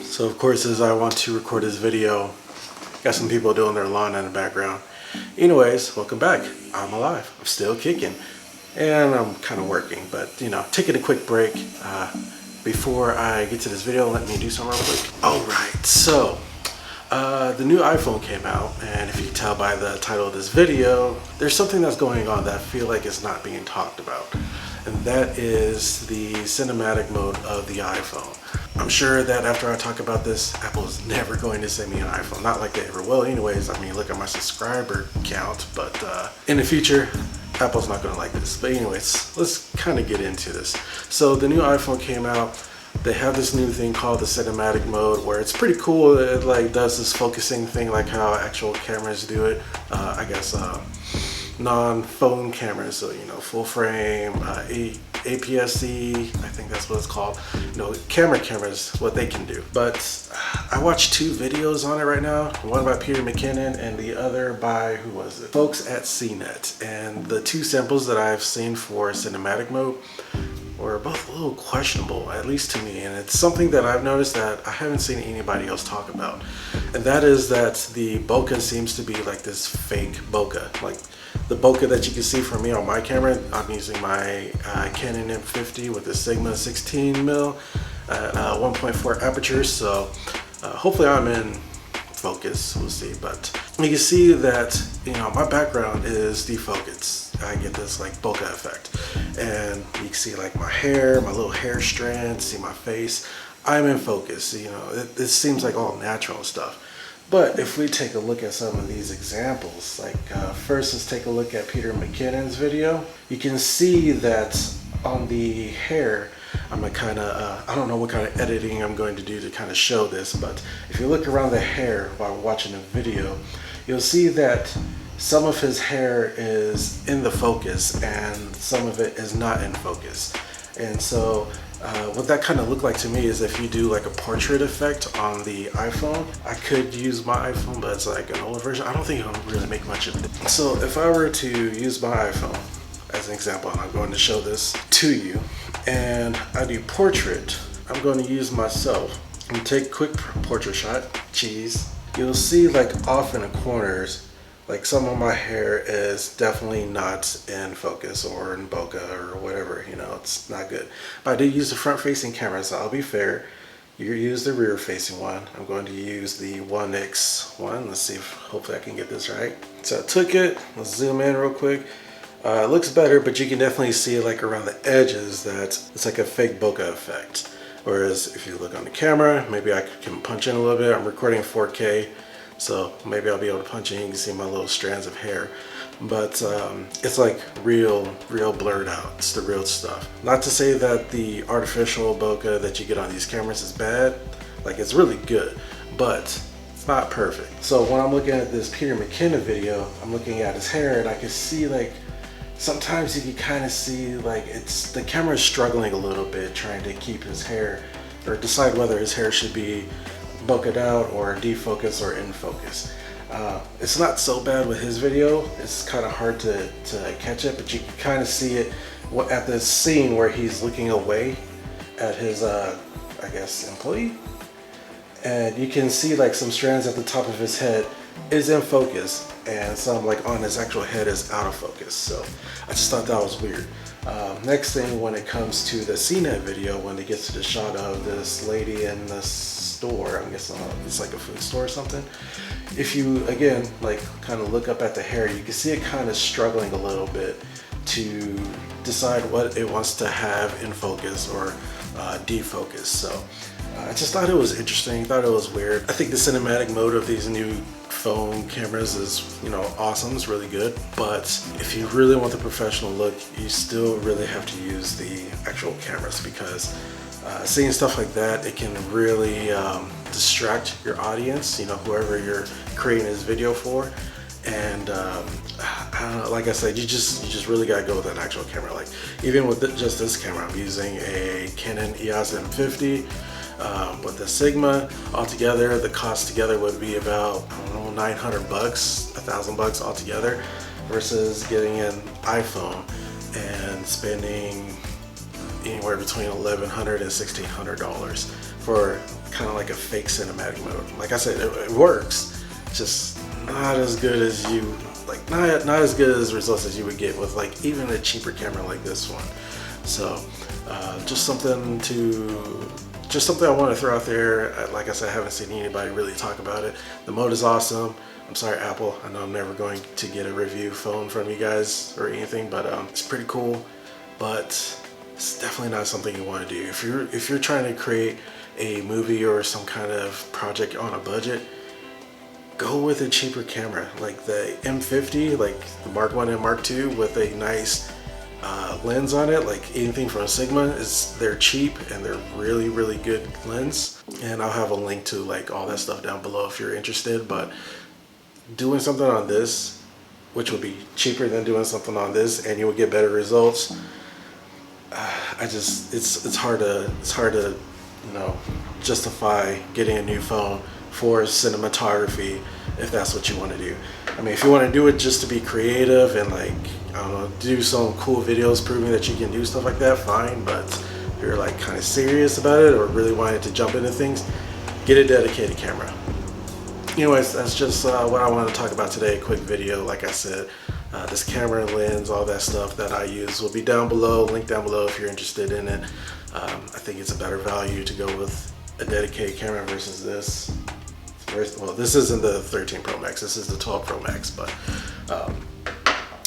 So of course, as I want to record this video, got some people doing their lawn in the background. Anyways, welcome back. I'm alive. I'm still kicking. And I'm kind of working, but you know, taking a quick break. Before I get to this video, let me do something real quick. Alright, so the new iPhone came out, and if you can tell by the title of this video, there's something that's going on that I feel like is not being talked about. And that is the cinematic mode of the iPhone. I'm sure that after I talk about this, Apple's never going to send me an iPhone. Not like they ever will anyways. I mean, look at my subscriber count, but in the future, Apple's not going to like this. But anyways, let's kind of get into this. So the new iPhone came out. They have this new thing called the cinematic mode, where it's pretty cool. It like does this focusing thing like how actual cameras do it. I guess non-phone cameras, so you know, full frame, APS-C, I think that's what it's called. You know, cameras, what they can do. But I watched two videos on it right now. One by Peter McKinnon and the other by, who was it? Folks at CNET. And the two samples that I've seen for cinematic mode were both a little questionable, at least to me. And it's something that I've noticed that I haven't seen anybody else talk about. And that is that the bokeh seems to be like this fake bokeh. Like the bokeh that you can see from me on my camera, I'm using my Canon M50 with a Sigma 16mm at 1.4 aperture. So hopefully I'm in focus, we'll see. But you can see that, you know, my background is defocused. I get this like bokeh effect, and you can see like my hair, my little hair strands, see my face. I'm in focus. You know, it seems like all natural stuff. But if we take a look at some of these examples, like first let's take a look at Peter McKinnon's video. You can see that on the hair, I'm a kind of, I don't know what kind of editing I'm going to do to kind of show this, but if you look around the hair while watching the video, you'll see that some of his hair is in the focus and some of it is not in focus. And so what that kind of looked like to me is if you do like a portrait effect on the iPhone. I could use my iPhone, but it's like an older version. I don't think it'll really make much of it. So if I were to use my iPhone as an example, and I'm going to show this to you, and I do portrait, I'm going to use myself and take quick portrait shot, cheese. You'll see like off in the corners, like some of my hair is definitely not in focus or in bokeh or whatever, you know, it's not good. But I did use the front facing camera, so I'll be fair. You use the rear facing one. I'm going to use the 1X one. Let's see if hopefully I can get this right. So I took it, let's zoom in real quick. It looks better, but you can definitely see like around the edges that it's like a fake bokeh effect. Whereas if you look on the camera, maybe I can punch in a little bit. I'm recording 4K. So maybe I'll be able to punch in, you can see my little strands of hair. But it's like real blurred out. It's the real stuff. Not to say that the artificial bokeh that you get on these cameras is bad. Like, it's really good, but it's not perfect. So when I'm looking at this Peter McKinnon video, I'm looking at his hair and I can see like, sometimes you can kind of see like the camera is struggling a little bit trying to keep his hair, or decide whether his hair should be bokeh out or defocus or in focus. It's not so bad with his video. It's kind of hard to catch it, but you can kind of see it at this scene where he's looking away at his I guess employee, and you can see like some strands at the top of his head is in focus and some like on his actual head is out of focus. So I just thought that was weird. Next thing, when it comes to the CNET video, when they get to the shot of this lady in the store, I'm guessing it's like a food store or something. If you again like kind of look up at the hair, you can see it kind of struggling a little bit to decide what it wants to have in focus or defocus. So I just thought it was interesting, thought it was weird. I think the cinematic mode of these new phone cameras is, you know, awesome. It's really good. But if you really want the professional look, you still really have to use the actual cameras, because seeing stuff like that, it can really distract your audience, you know, whoever you're creating this video for. And I don't know, like I said, you just really gotta go with an actual camera. Like even with just this camera, I'm using a Canon EOS M50 with the Sigma. Altogether, the cost together would be about, I don't know, 900 bucks, $1,000 altogether, versus getting an iPhone and spending anywhere between $1,100 and $1,600 for kind of like a fake cinematic mode. Like I said, it works, it's just not as good as you like, not as good as results as you would get with like even a cheaper camera like this one. So just something I want to throw out there. Like I said, I haven't seen anybody really talk about it. The mode is awesome. I'm sorry, Apple, I know I'm never going to get a review phone from you guys or anything, but it's pretty cool. But it's definitely not something you want to do if you're trying to create a movie or some kind of project on a budget. Go with a cheaper camera like the M50, like the Mark 1 and Mark 2 with a nice lens on it. Like anything from Sigma, they're cheap and they're really good lens. And I'll have a link to like all that stuff down below if you're interested. But doing something on this, which would be cheaper than doing something on this, and you will get better results. It's hard to justify getting a new phone for cinematography if that's what you want to do. I mean, if you want to do it just to be creative and like, I don't know, do some cool videos proving that you can do stuff like that, fine. But if you're like kind of serious about it or really wanted to jump into things, get a dedicated camera. Anyways, that's just what I wanted to talk about today. A quick video. Like I said, this camera, lens, all that stuff that I use will be down below, link down below if you're interested in it. I think it's a better value to go with a dedicated camera versus this. Well, this isn't the 13 Pro Max, this is the 12 Pro Max, but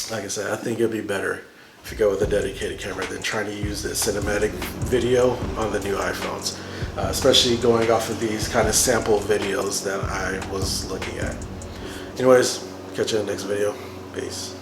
like I said, I think it'd be better if you go with a dedicated camera than trying to use this cinematic video on the new iPhones, especially going off of these kind of sample videos that I was looking at. Anyways, catch you in the next video. Peace.